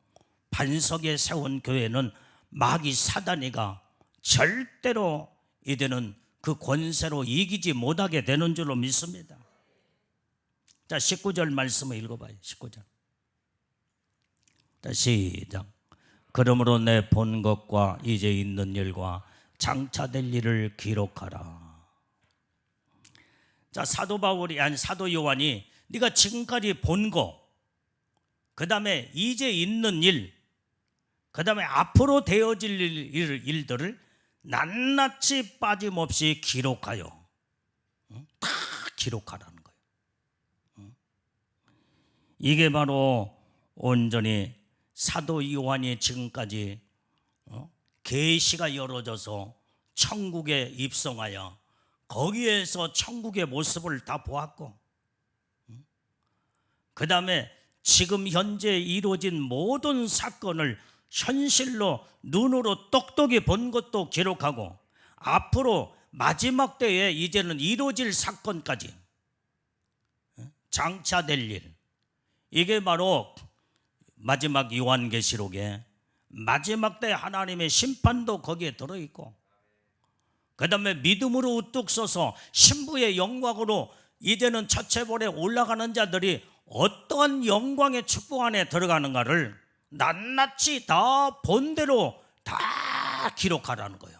반석에 세운 교회는 마귀 사단이가 절대로 이제는 그 권세로 이기지 못하게 되는 줄로 믿습니다. 자, 19절 말씀을 읽어봐요. 19절. 자, 시작. 그러므로 내 본 것과 이제 있는 일과 장차될 일을 기록하라. 자, 사도 요한이 네가 지금까지 본 거, 그 다음에 이제 있는 일, 그 다음에 앞으로 되어질 일들을 낱낱이 빠짐없이 기록하여 다 기록하라는 거예요. 이게 바로 온전히 사도 요한이 지금까지 계시가 열어져서 천국에 입성하여 거기에서 천국의 모습을 다 보았고 그 다음에 지금 현재 이루어진 모든 사건을 현실로 눈으로 똑똑히 본 것도 기록하고, 앞으로 마지막 때에 이제는 이루어질 사건까지 장차될 일, 이게 바로 마지막 요한계시록에 마지막 때 하나님의 심판도 거기에 들어있고, 그 다음에 믿음으로 우뚝 서서 신부의 영광으로 이제는 첫체벌에 올라가는 자들이 어떠한 영광의 축복 안에 들어가는가를 낱낱이 다 본대로 다 기록하라는 거예요.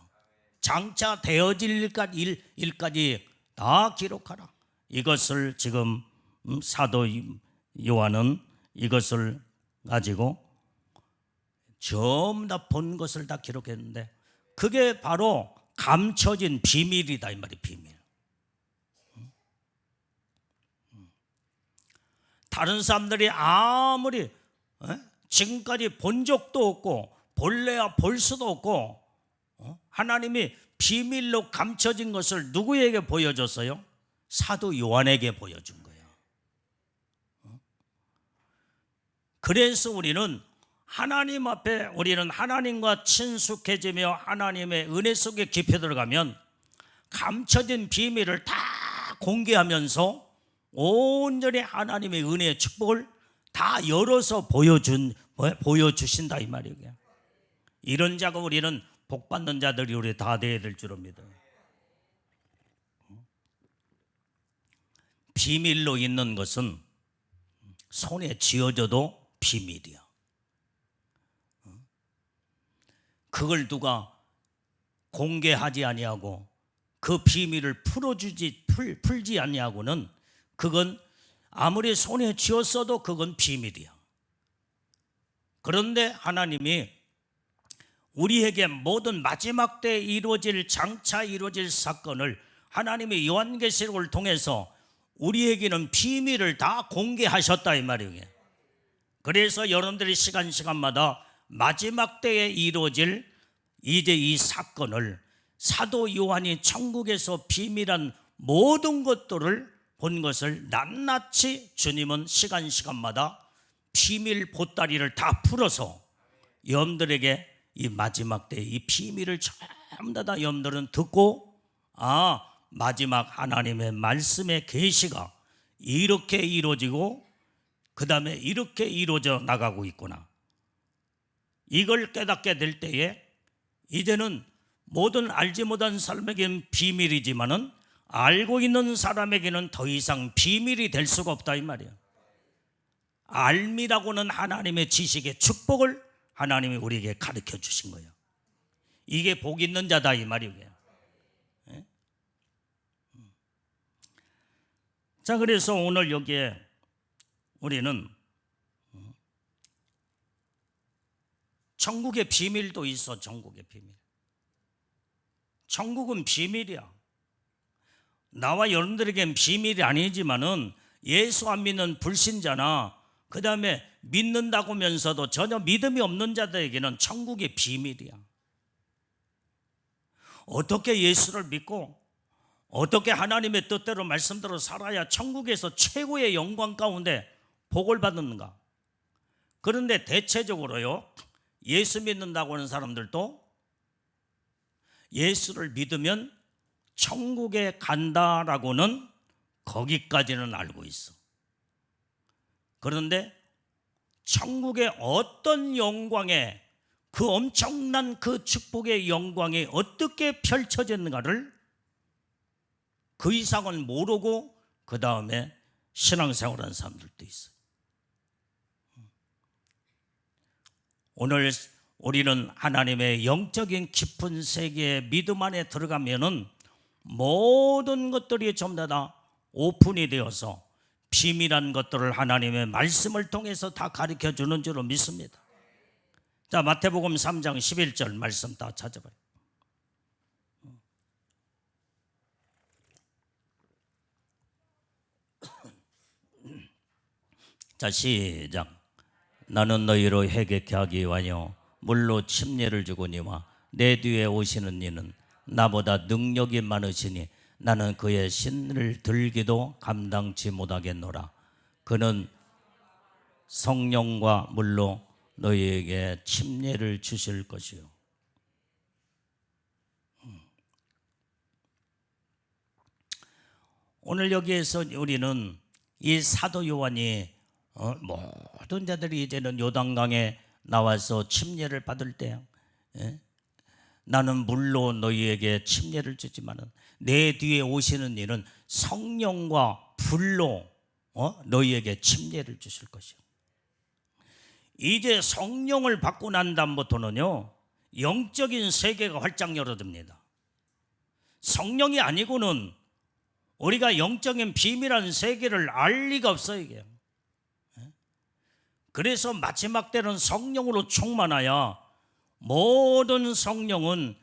장차 되어질 일까지 다 기록하라. 이것을 지금 사도 요한은 이것을 가지고 전부 다 본 것을 다 기록했는데, 그게 바로 감춰진 비밀이다 이 말이. 비밀. 다른 사람들이 아무리 지금까지 본 적도 없고 볼래야 볼 수도 없고, 하나님이 비밀로 감춰진 것을 누구에게 보여줬어요? 사도 요한에게 보여준 거예요. 그래서 우리는 하나님 앞에, 우리는 하나님과 친숙해지며 하나님의 은혜 속에 깊이 들어가면 감춰진 비밀을 다 공개하면서 온전히 하나님의 은혜의 축복을 다 열어서 보여주신다 이 말이에요. 이런 자가 우리는 복받는 자들이 우리 다 되어야 될 줄 압니다. 비밀로 있는 것은 손에 쥐어져도 비밀이야. 그걸 누가 공개하지 아니하고 그 비밀을 풀지 아니하고는 그건 아무리 손에 쥐었어도 그건 비밀이야. 그런데 하나님이 우리에게 모든 마지막 때 이루어질, 장차 이루어질 사건을 하나님의 요한계시록을 통해서 우리에게는 비밀을 다 공개하셨다 이 말이에요. 그래서 여러분들이 시간마다 마지막 때에 이루어질 이제 이 사건을 사도 요한이 천국에서 비밀한 모든 것들을 본 것을 낱낱이 주님은 시간마다 비밀 보따리를 다 풀어서 여러분들에게 이 마지막 때 이 비밀을 전부 다 여러분들은 듣고, 마지막 하나님의 말씀의 계시가 이렇게 이루어지고 그 다음에 이렇게 이루어져 나가고 있구나, 이걸 깨닫게 될 때에 이제는 모든 알지 못한 사람에게는 비밀이지만은 알고 있는 사람에게는 더 이상 비밀이 될 수가 없다 이 말이에요. 알미라고는 하나님의 지식의 축복을 하나님이 우리에게 가르쳐 주신 거예요. 이게 복 있는 자다 이 말이에요. 자, 그래서 오늘 여기에 우리는 천국의 비밀도 있어. 천국의 비밀. 천국은 비밀이야. 나와 여러분들에겐 비밀이 아니지만은 예수 안 믿는 불신자나 그 다음에 믿는다고 하면서도 전혀 믿음이 없는 자들에게는 천국의 비밀이야. 어떻게 예수를 믿고 어떻게 하나님의 뜻대로 말씀대로 살아야 천국에서 최고의 영광 가운데 복을 받는가? 그런데 대체적으로요, 예수 믿는다고 하는 사람들도 예수를 믿으면 천국에 간다라고는 거기까지는 알고 있어. 그런데 천국의 어떤 영광에, 그 엄청난 그 축복의 영광이 어떻게 펼쳐졌는가를 그 이상은 모르고 그 다음에 신앙생활하는 사람들도 있어요. 오늘 우리는 하나님의 영적인 깊은 세계의 믿음 안에 들어가면은 모든 것들이 전부 다 오픈이 되어서 비밀한 것들을 하나님의 말씀을 통해서 다 가르쳐 주는 줄로 믿습니다. 자, 마태복음 3장 11절 말씀 다 찾아봐요. 자, 시작. 나는 너희로 회개케 하기 위하여 물로 침례를 주거니와 내 뒤에 오시는 이는 나보다 능력이 많으시니 나는 그의 신을 들기도 감당치 못하겠노라. 그는 성령과 물로 너희에게 침례를 주실 것이요. 오늘 여기에서 우리는 이 사도 요한이 모든 자들이 이제는 요단강에 나와서 침례를 받을 때, 나는 물로 너희에게 침례를 주지만은 내 뒤에 오시는 이는 성령과 불로 너희에게 침례를 주실 것이요. 이제 성령을 받고 난 다음부터는요, 영적인 세계가 활짝 열어집니다. 성령이 아니고는 우리가 영적인 비밀한 세계를 알 리가 없어요, 이게. 그래서 마지막 때는 성령으로 충만하여 모든 성령은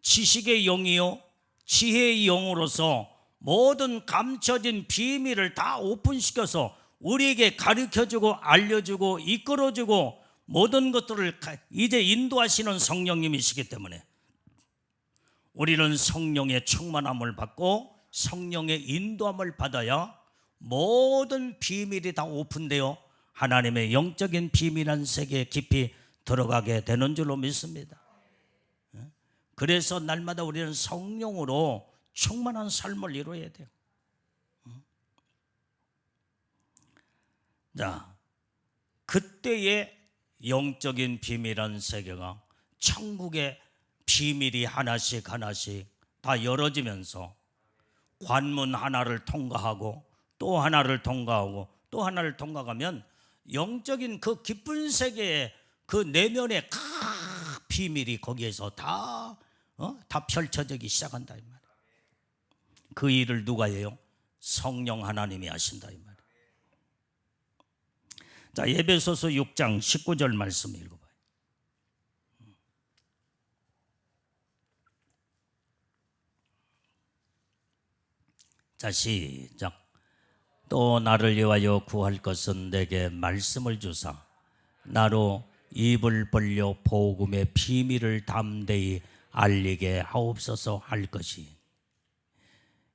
지식의 영이요 지혜의 영으로서 모든 감춰진 비밀을 다 오픈시켜서 우리에게 가르쳐주고 알려주고 이끌어주고 모든 것들을 이제 인도하시는 성령님이시기 때문에 우리는 성령의 충만함을 받고 성령의 인도함을 받아야 모든 비밀이 다 오픈되어 하나님의 영적인 비밀한 세계에 깊이 들어가게 되는 줄로 믿습니다. 그래서 날마다 우리는 성령으로 충만한 삶을 이루어야 돼요. 자, 그때의 영적인 비밀한 세계가 천국의 비밀이 하나씩 하나씩 다 열어지면서 관문 하나를 통과하고 또 하나를 통과하고 또 하나를 통과하면 영적인 그 깊은 세계의 그 내면의 비밀이 거기에서 다 펼쳐지기 시작한다 이 말이에요. 그 일을 누가 해요? 성령 하나님이 하신다 이 말이에요. 자, 에베소서 6장 19절 말씀 읽어봐요. 자, 시작. 또 나를 위하여 구할 것은 내게 말씀을 주사 나로 입을 벌려 복음의 비밀을 담대히 알리게 하옵소서 할 것이.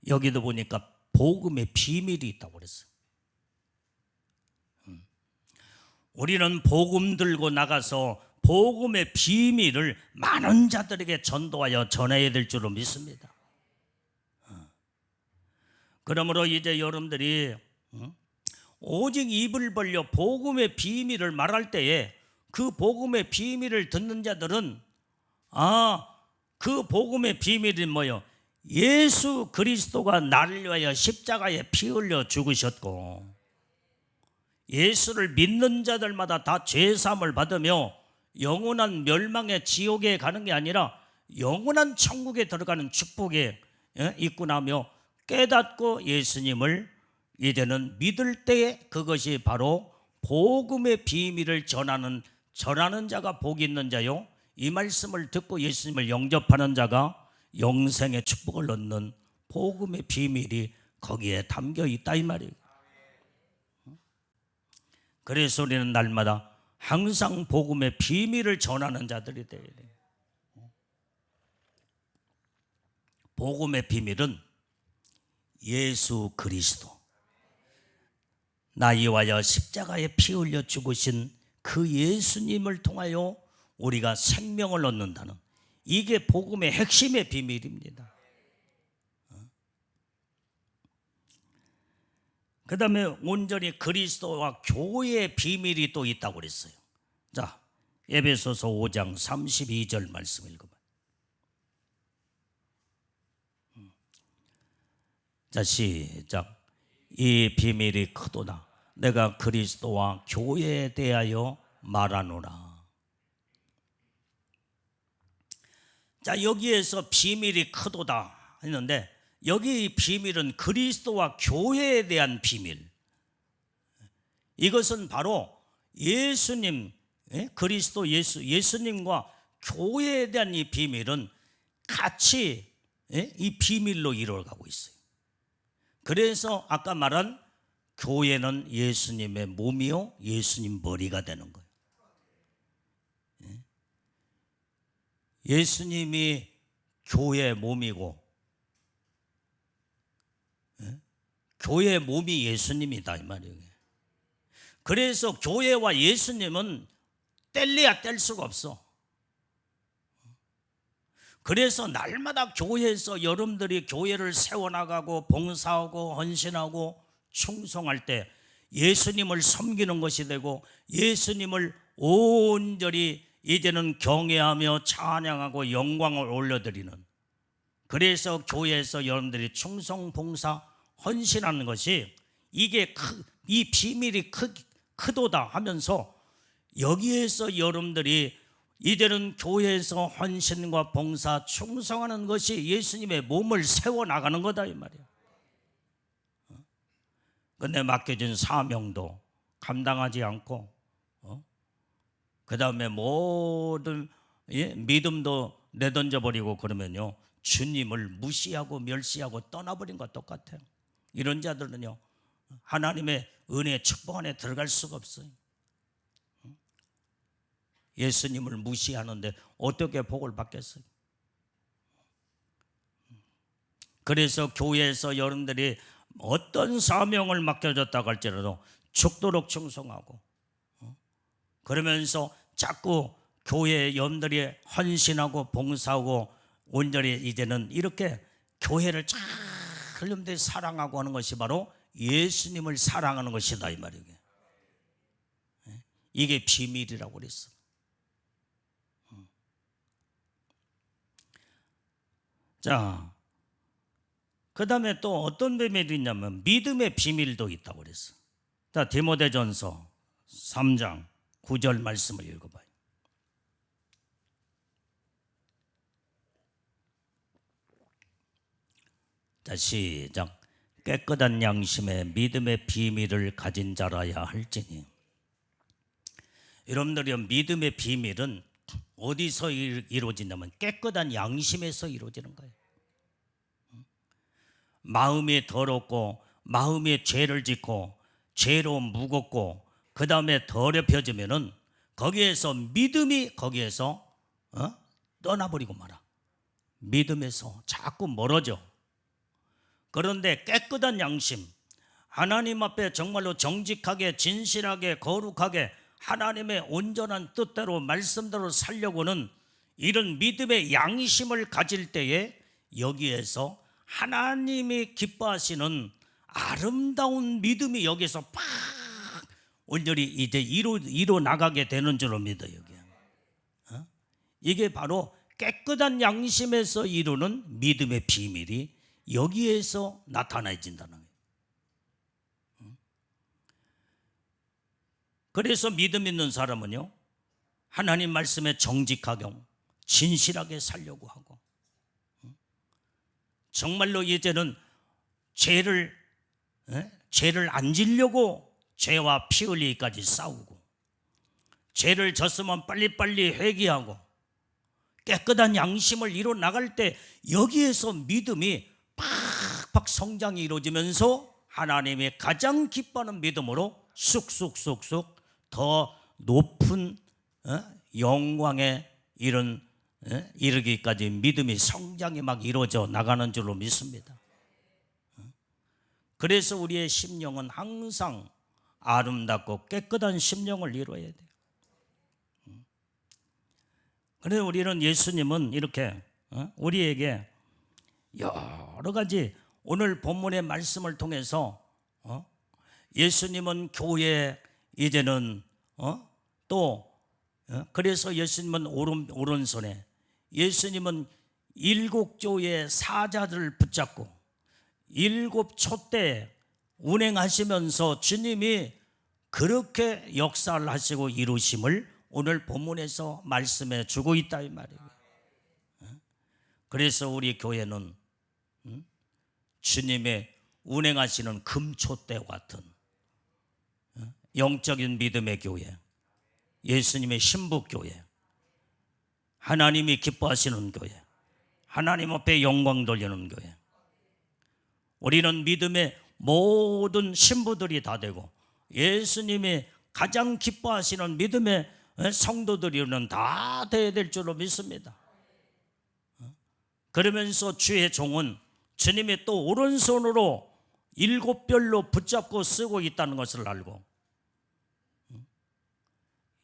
여기도 보니까 복음의 비밀이 있다고 그랬어요. 우리는 복음 들고 나가서 복음의 비밀을 많은 자들에게 전도하여 전해야 될 줄로 믿습니다. 그러므로 이제 여러분들이 오직 입을 벌려 복음의 비밀을 말할 때에 그 복음의 비밀을 듣는 자들은 그 복음의 비밀이 뭐요? 예수 그리스도가 나를 위하여 십자가에 피 흘려 죽으셨고 예수를 믿는 자들마다 다 죄사함을 받으며 영원한 멸망의 지옥에 가는 게 아니라 영원한 천국에 들어가는 축복에 있고 나며 깨닫고 예수님을 이제는 믿을 때에 그것이 바로 복음의 비밀을 전하는 자가 복이 있는 자요, 이 말씀을 듣고 예수님을 영접하는 자가 영생의 축복을 얻는 복음의 비밀이 거기에 담겨 있다 이 말이에요. 그래서 우리는 날마다 항상 복음의 비밀을 전하는 자들이 되어야 돼요. 복음의 비밀은 예수 그리스도, 나이 위하여 십자가에 피 흘려 죽으신 그 예수님을 통하여 우리가 생명을 얻는다는, 이게 복음의 핵심의 비밀입니다. 그 다음에 온전히 그리스도와 교회의 비밀이 또 있다고 그랬어요. 자, 에베소서 5장 32절 말씀 읽어봐요. 자, 시작. 이 비밀이 크도다. 내가 그리스도와 교회에 대하여 말하노라. 자, 여기에서 비밀이 크도다 했는데 여기 이 비밀은 그리스도와 교회에 대한 비밀. 이것은 바로 예수님, 그리스도 예수님과 교회에 대한 이 비밀은 같이 이 비밀로 이루어가고 있어요. 그래서 아까 말한 교회는 예수님의 몸이요 예수님 머리가 되는 거예요. 예수님이 교회의 몸이고 교회의 몸이 예수님이다 이 말이에요. 그래서 교회와 예수님은 뗄래야 뗄 수가 없어. 그래서 날마다 교회에서 여러분들이 교회를 세워나가고 봉사하고 헌신하고 충성할 때 예수님을 섬기는 것이 되고 예수님을 온전히 이제는 경외하며 찬양하고 영광을 올려드리는, 그래서 교회에서 여러분들이 충성 봉사 헌신하는 것이 이게 이 비밀이 크도다 하면서 여기에서 여러분들이 이제는 교회에서 헌신과 봉사 충성하는 것이 예수님의 몸을 세워나가는 거다 이 말이야. 근데 맡겨진 사명도 감당하지 않고 그 다음에 모든 믿음도 내던져버리고 그러면요, 주님을 무시하고 멸시하고 떠나버린 것과 똑같아요. 이런 자들은요, 하나님의 은혜 축복 안에 들어갈 수가 없어요. 예수님을 무시하는데 어떻게 복을 받겠어요? 그래서 교회에서 여러분들이 어떤 사명을 맡겨졌다고 할지라도 죽도록 충성하고 그러면서 자꾸 교회에 여러분들이 헌신하고 봉사하고 온전히 이제는 이렇게 교회를 잘 여러분들이 사랑하고 하는 것이 바로 예수님을 사랑하는 것이다 이 말이에요. 이게 비밀이라고 그랬어. 자, 그 다음에 또 어떤 비밀이 있냐면 믿음의 비밀도 있다고 그랬어. 자, 디모데전서 3장 9절 말씀을 읽어봐요. 자, 시작. 깨끗한 양심에 믿음의 비밀을 가진 자라야 할지니. 여러분들이 믿음의 비밀은 어디서 이루어지냐면 깨끗한 양심에서 이루어지는 거예요. 마음이 더럽고 마음이 죄를 짓고 죄로 무겁고 그 다음에 더럽혀지면은 거기에서 믿음이 거기에서 떠나버리고 말아. 믿음에서 자꾸 멀어져. 그런데 깨끗한 양심, 하나님 앞에 정말로 정직하게 진실하게 거룩하게 하나님의 온전한 뜻대로 말씀대로 살려고는 이런 믿음의 양심을 가질 때에 여기에서 하나님이 기뻐하시는 아름다운 믿음이 여기서 팍 온전히 이제 이루 나가게 되는 줄로 믿어요. 이게 바로 깨끗한 양심에서 이루는 믿음의 비밀이 여기에서 나타나진다는 거예요. 그래서 믿음 있는 사람은요, 하나님 말씀에 정직하게 진실하게 살려고 하고 정말로 이제는 죄를 안 지려고 죄와 피 흘리기까지 싸우고 죄를 졌으면 빨리빨리 회개하고 깨끗한 양심을 이뤄 나갈 때 여기에서 믿음이 팍팍 성장이 이루어지면서 하나님의 가장 기뻐하는 믿음으로 쑥쑥쑥쑥 더 높은 영광에 이르기까지 믿음이 성장이 막 이루어져 나가는 줄로 믿습니다. 그래서 우리의 심령은 항상 아름답고 깨끗한 심령을 이루어야 돼요. 그래서 우리는 예수님은 이렇게 우리에게 여러 가지 오늘 본문의 말씀을 통해서 예수님은 교회 이제는 또 그래서 예수님은 오른손에 예수님은 7조의 사자들을 붙잡고 7촛대 운행하시면서 주님이 그렇게 역사를 하시고 이루심을 오늘 본문에서 말씀해 주고 있다 이 말이에요. 그래서 우리 교회는 주님의 운행하시는 금촛대와 같은 영적인 믿음의 교회, 예수님의 신부교회, 하나님이 기뻐하시는 교회, 하나님 앞에 영광 돌리는 교회. 우리는 믿음의 모든 신부들이 다 되고 예수님이 가장 기뻐하시는 믿음의 성도들이는 다 돼야 될 줄로 믿습니다. 그러면서 주의 종은 주님이 또 오른손으로 7별로 붙잡고 쓰고 있다는 것을 알고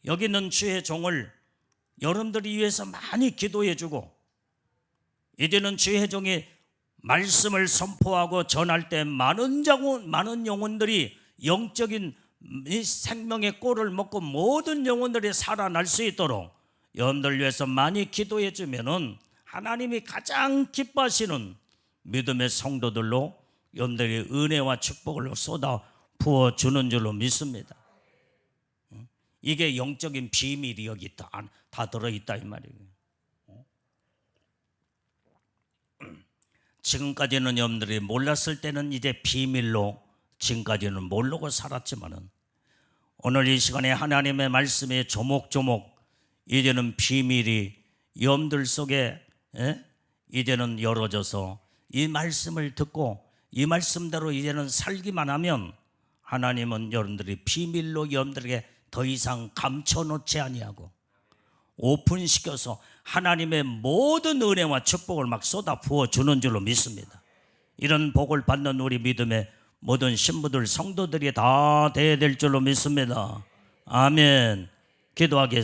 여기 있는 주의 종을 여러분들이 위해서 많이 기도해 주고, 이제는 주의 종이 말씀을 선포하고 전할 때 많은 영혼들이 영적인 이 생명의 꼴을 먹고 모든 영혼들이 살아날 수 있도록 여러분들 위해서 많이 기도해 주면은 하나님이 가장 기뻐하시는 믿음의 성도들로 여러분들이 은혜와 축복을 쏟아 부어 주는 줄로 믿습니다. 이게 영적인 비밀이 여기 다 들어있다 이 말이에요. 지금까지는 여러분들이 몰랐을 때는 이제 비밀로 지금까지는 모르고 살았지만은 오늘 이 시간에 하나님의 말씀에 조목조목 이제는 비밀이 여러분들 속에 이제는 열어져서 이 말씀을 듣고 이 말씀대로 이제는 살기만 하면 하나님은 여러분들이 비밀로 여러분들에게 더 이상 감춰놓지 아니하고 오픈시켜서 하나님의 모든 은혜와 축복을 막 쏟아 부어주는 줄로 믿습니다. 이런 복을 받는 우리 믿음의 모든 신부들 성도들이 다 돼야 될 줄로 믿습니다. 아멘. 기도하겠습니다.